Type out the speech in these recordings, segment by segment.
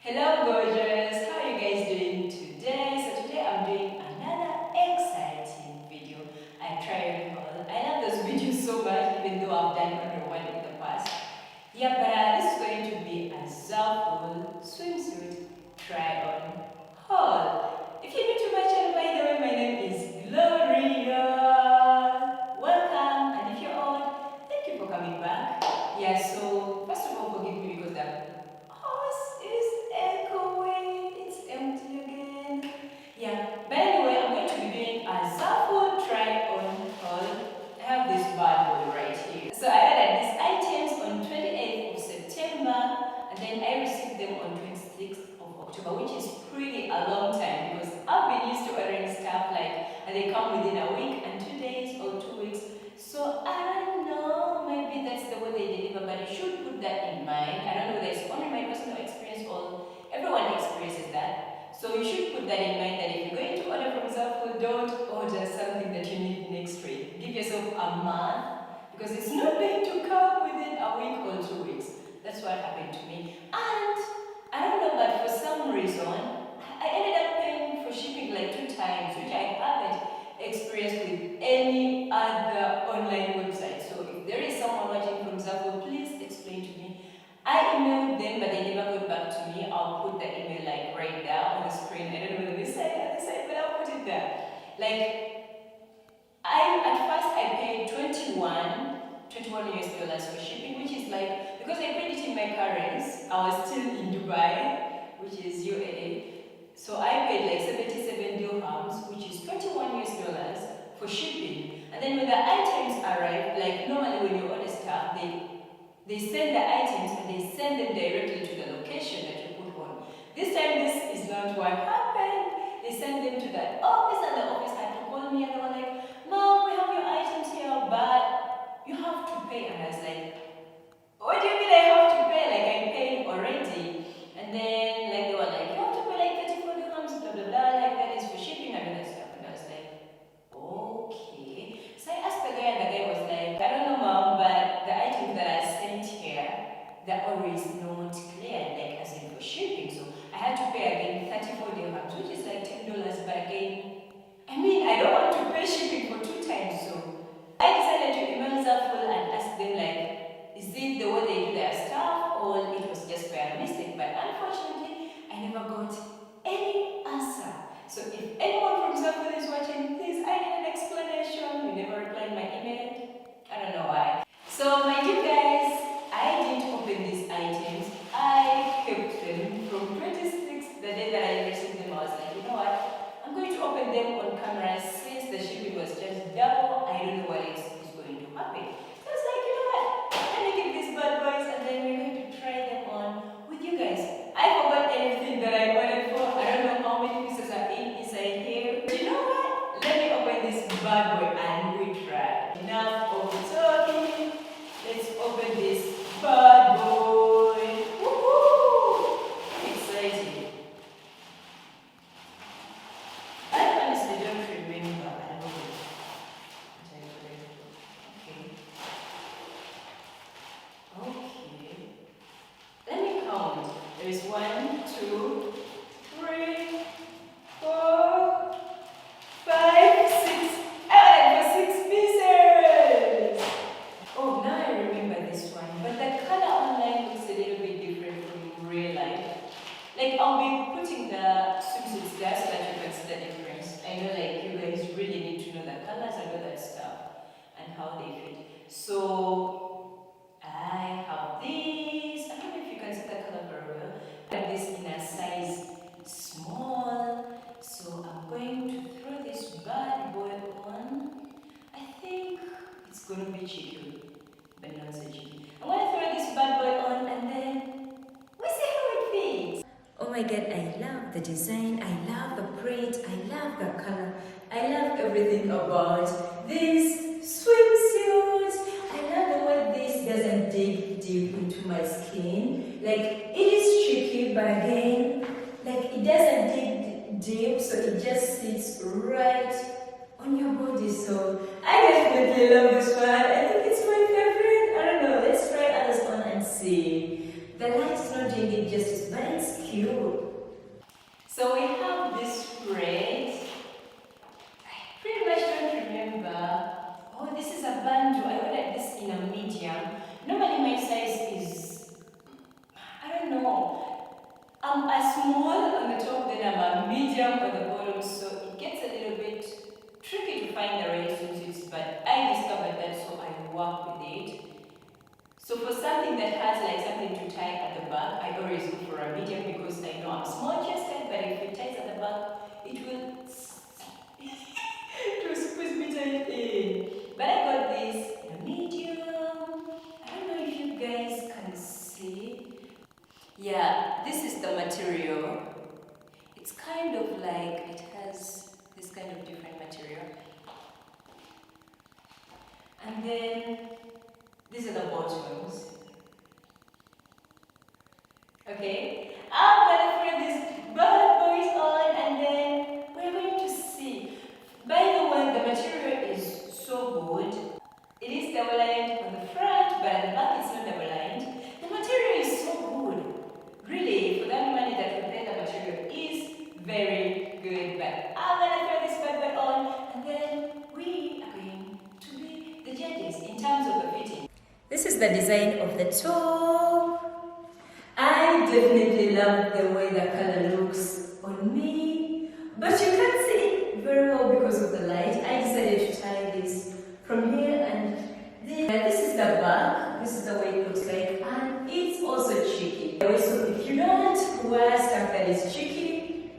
Hello gorgeous, how are you guys doing today? So today I'm doing another exciting video. I tried all. I love those videos so much even though I've done only one in the past. Yeah, but this is going to be a Zaful swimsuit try on haul. If you're new to my channel, by the way, my name is Gloria. Welcome, and if you're old, thank you for coming back. Yeah, so first of all, forgive me because the house is echoing. It's empty again. Yeah, but anyway, I'm going to be doing a Zaful try on haul. I have this bad boy right here. So I ordered these items on 28th of September, and then I received them on 26th of October, which is pretty a long time because I've been used to ordering stuff like they come within a week and 2 days or 2 weeks. So I don't know, maybe that's the way they deliver, but you should put that in mind. I don't know whether it's only my personal experience or everyone experiences that. So you should put that in mind that if you're going to order from Zaful, don't order something that you need next week. Give yourself a month because it's not going to come within a week or 2 weeks. That's what happened to me. And I don't know, but for some reason, I ended up paying for shipping like 2 times, which I haven't experienced with any other online website. So if there is someone watching from Zaful, please explain to me. I emailed them, but they never got back to me. I'll put the email like right there on the screen. I don't know whether this side, but I'll put it there. Like, at first I paid 21 US dollars for shipping, which is like, because I paid it in my currency, I was still in Dubai, which is UAE. So I paid like 77 dirhams, which is 21 US dollars for shipping. And then when the items arrive, like normally when you order stuff, they send the items and they send them directly to the location that you put on. This time this is not what happened. They send them to the office and the office had to call me and they were like, "Mom, we have your items here, but you have to pay." And I was like, "What do you mean I have to pay? Like I'm paying already." And then like they were like, "You have to pay like 34 dirhams, blah blah blah, like that is for shipping and all that stuff." And I was like, okay. So I asked the guy and the guy was like, "I don't know, Mom, but the items that are sent here, the order is not clear, like as in for shipping." So I had to pay again 34 dirhams, which is like $10, but again, I mean, I don't want to pay shipping for 2 times. So I decided to email Zaful and ask them like, is it the way they do their stuff or it was just by mistake? But unfortunately, I never got any answer. So if anyone from Zaful is watching, please, I need an explanation. You never replied my email. I don't know why. So my dear guys, I didn't open these items. I kept them from 26th, the day that I received them. I was like, you know what? I'm going to open them on camera since the shipping was just double. I don't know what is going to happen. So I was like, you know what? Let me get these bad boys and then we're going to try them on with you guys. I forgot everything that I ordered for. I don't know how many pieces are inside here. But you know what? Let me open this bad boy and we try. Enough of talking. Let's open this bad boy. Woohoo! I'm excited. I honestly don't remember. I don't know. Okay. Let me count. There's 1, 2, 3, 4, 5, 6. I ordered for 6 pieces. Oh, now I remember this one. But the color online looks a little bit different from real life. Like I'll be putting the swimsuits there so that you can see the difference. I know like you guys really need to know the colors and all that stuff and how they fit. So I have these. I don't know if you can see the color very well. I have this in a size small. So I'm going to throw this bad boy on. I think it's gonna be cheeky, but not so cheeky. I'm gonna throw this bad boy on and then we see how it fits. Oh my god, I love the design, I love the print, I love the color, I love everything about this swimsuit. I love the way this doesn't dig deep into my skin. Like it is tricky, but again, like it doesn't dig deep, so it just sits right on your body. So I definitely love this one. I think it's my favorite. I don't know, let's try others on and see. The light is not doing it justice, but it's cute. cute. So we have this spread. I pretty much don't remember. Oh, this is a bundle. I ordered this in a medium. Normally my size is, I don't know. I'm a small on the top, then I'm a medium on the bottom, so it gets a little bit tricky to find the right swimsuits, but I discovered that, so I work with it. So for something that has like something to tie at the back, I always go for a medium because I know I'm small chested, but if it ties at the back, it will squeeze me tight in. But I got this in a medium. I don't know if you guys can see. Yeah, this is the material. It's kind of like, it has this kind of different material. And then these are the bottoms. Okay, I'm gonna put these bad boys on and then we're going to see. By the way, the material is so good. It is double-lined on the front, but at the back it's not double-lined. The material is so good. Really, for that money that we pay, the material is very good. But I'm gonna throw this bad boy on and then we are going to be the judges in terms of the fitting. This is the design of the top. I definitely love the way the color looks on me, but you can't see it very well because of the light. I decided to tie this from here and this is the back. This is the way it looks like, and it's also cheeky. So if you don't wear stuff that is cheeky,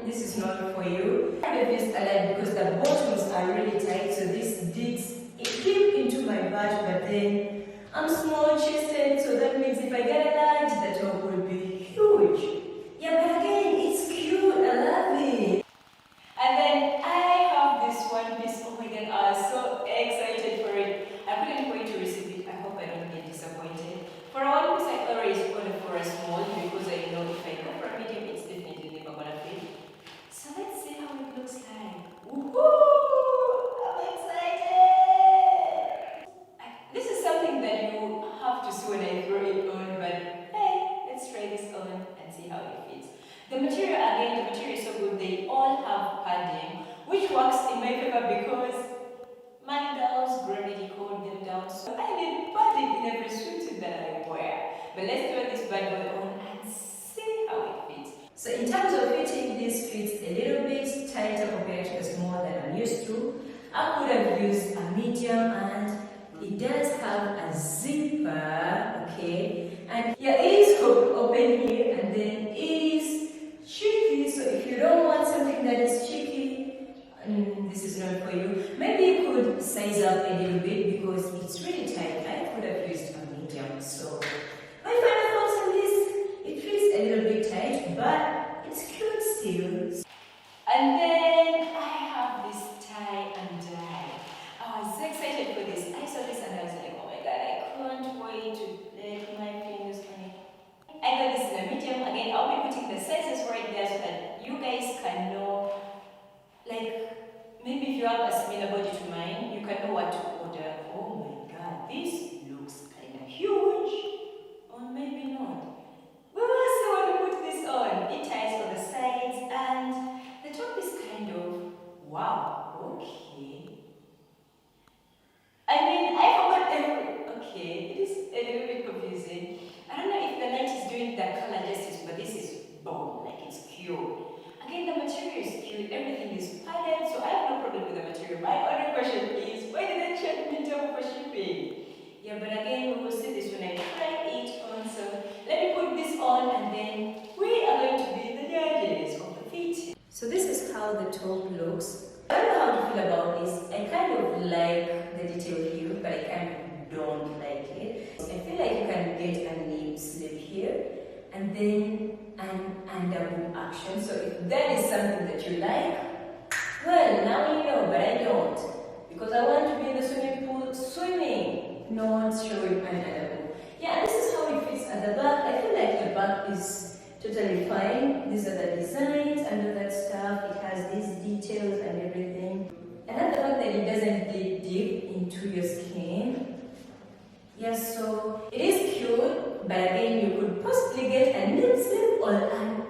this is not for you. I have this alive because the bottoms are really tight, so this digs deep into my butt, but then I'm small chested, so that means if I get a large, the top will be huge. Yeah, but again, it's cute, I love it. And then I have this one piece. Oh my god, I was so excited for it. I couldn't wait to receive it. I hope I don't get disappointed. For a one piece, I always order for a small because I know if I go for a medium, it's definitely never gonna fit. So let's see how it looks like. Woohoo! I'm excited! This is something that you have to see when I throw it on, but hey, let's try this on and see how it fits. The material, again, the material is so good. They all have padding, which works in my favor because my girls gravity hold them down, so I need padding in every swimsuit that I wear. But let's throw this bad boy on and see how it fits. So in terms of fitting, this fits a little bit tighter compared to the small that I'm used to. I could have used a medium, and it does have a zipper, okay? And yeah, it is open here, and then it is cheeky. So if you don't want something that is cheeky, this is not for you. Maybe you could size up a little bit because it's really tight. I could have used a medium. So my final thoughts on this: it feels a little bit tight, but it's cute still. And then I have this tie and dye. I was so excited for this. I saw this and I was like, oh my god, I can't wait to let my fingers on it. I got this in a medium. Again, I'll be putting the sizes right there so that you guys can know, like, maybe if you have a similar body to mine, you can know what to order. Oh my god, this looks kind of huge. Or maybe not. We will see when we put this on. It ties on the sides and the top is kind of, wow, okay. I mean, I forgot okay, it is a little bit confusing. I don't know if the light is doing the color justice, but this is bold, like it's cute. Again, the material is cute, everything is padded, so I have no problem with the material. My only question is, why did they charge me double for shipping? Yeah, but again, we will see this when I try it on, so let me put this on and then we are going to be the judges of the fit. So this is how the top looks. I don't know how to feel about this. I kind of like the detail here, but I kind of don't like it. I feel like you can get a nip slip here and then an underboob action. So if that is something that you like, well, now you know, but I don't. Because I want to be in the swimming pool swimming, not showing my underboob. Yeah, this is how it fits at the back. I feel like the back is totally fine. These are the designs and all that stuff. It has these details and everything. And the fact that it doesn't dig deep into your skin. Yeah, so it is cute, but again, you could possibly get a nip slip or an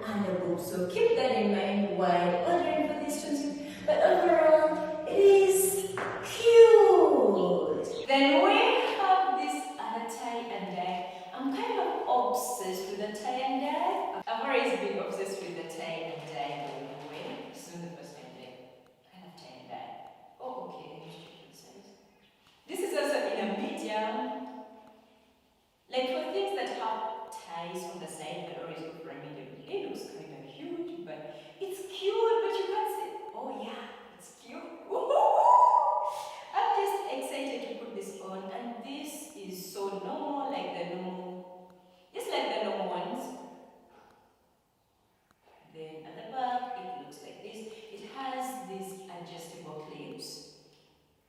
then at the back it looks like this. It has these adjustable clips,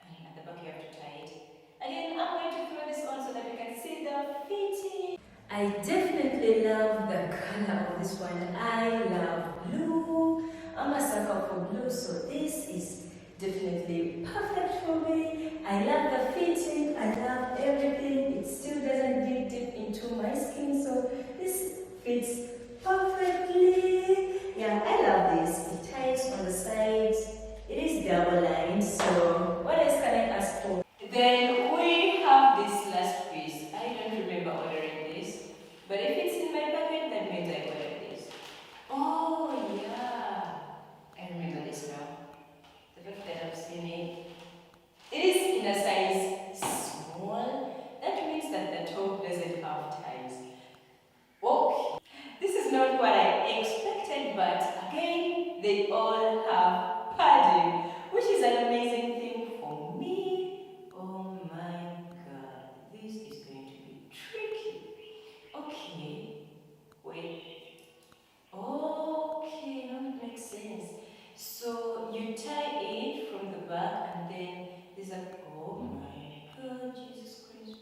and at the back you have to tie it. Again, I'm going to throw this on so that you can see the fitting. I definitely love the color of this one. I love blue. I'm a sucker for blue, so this is definitely perfect for me. I love the fitting, I love everything. It still doesn't dig deep into my skin, so this fits perfectly. Yeah, I love this. It ties on the sides. It is double lined, so what else can I ask for? Then we have this last piece. I don't remember ordering this, but if it's in my packet, that means I ordered this. Oh yeah, I remember this now. The fact that I've seen it. It is in a size small. That means that the top doesn't have ties. Okay, this is not what I expected, but again, they all have padding, which is an amazing thing for me. Oh my god, this is going to be tricky. Okay, wait. Okay, now it makes sense. So you tie it from the back and then there's a, oh my god, Jesus Christ.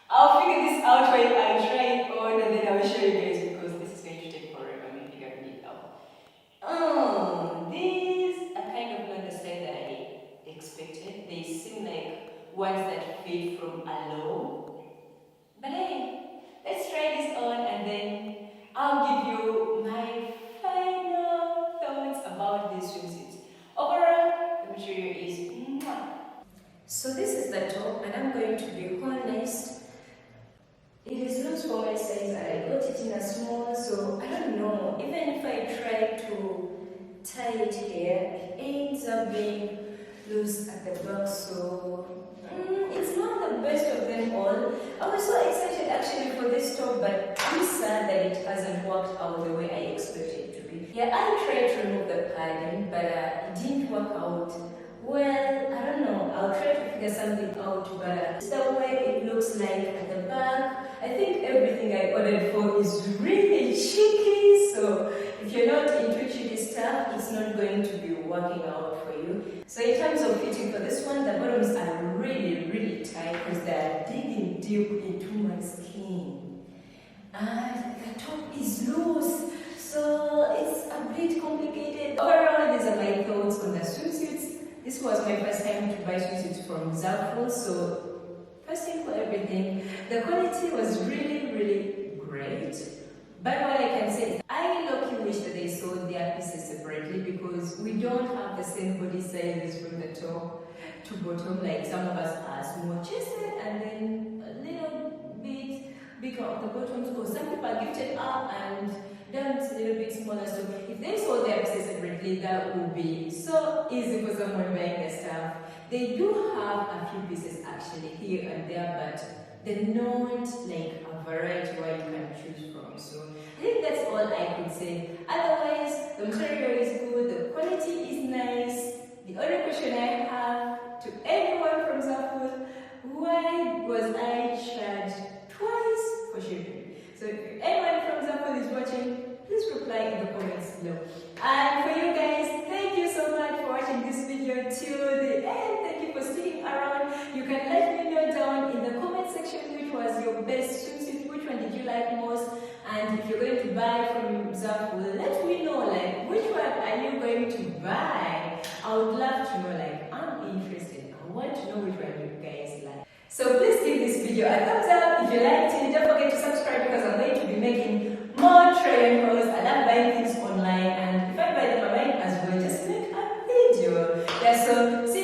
I'll figure this out while I try it on and then I'll show you guys because this is going to take forever me figuring it out. These are kind of not the style that I expected. They seem like ones that fit from a low. But hey, let's try this on and then I'll give you my final thoughts about these swimsuits. Overall, the material is mwah. So this is the top and I'm going to be honest. It is loose for my size and I got it in a small, so I don't know. Even if I try to tie it here, it ends up being loose at the back, so it's not the best of them all. I was so excited actually for this top, but I'm sad that it hasn't worked out the way I expected it to be. Yeah, I tried to remove the padding, but it didn't work out. Well, I don't know. I'll try to figure something out, but it's the way it looks like at the back. I think everything I ordered for is really cheeky, so if you're not into cheeky stuff, it's not going to be working out for you. So in terms of fitting for this one, the bottoms are really tight because they're digging deep into my skin. And the top is loose, so it's a bit complicated. Overall, these are my thoughts on the swimsuits. This was my first time to buy swimsuits from Zaful, so first thing for everything, the quality was really great. But what I can say is I low-key wish that they sold their pieces separately because we don't have the same body sizes from the top to bottom. Like some of us are small chested and then a little bit bigger on the bottoms, or some people are gifted up and down a little bit smaller. So if they sold their pieces separately, that would be so easy for someone buying the stuff. They do have a few pieces actually here and there, but they're not like a variety where you can choose from. So I think that's all I could say. Otherwise, the material is good, the quality is nice. The only question I have to anyone from Zaful, why was I charged twice for shipping? So if anyone from Zaful is watching, please reply in the comments below. And for you guys, thank you so much for watching this video till the end. Thank you for sticking around. You can let me know down in the comment section which was your best swimsuit, which one did you like most, and if you're going to buy from Zaful, let me know like which one are you going to buy. I would love to know, like I'm interested. I want to know which one you guys like. So please give this video a thumbs up if you liked it. Don't forget to subscribe because I'm going to be making more try-on hauls. I love buying things online, and if I buy them, I might as well just make a video. Yeah, so see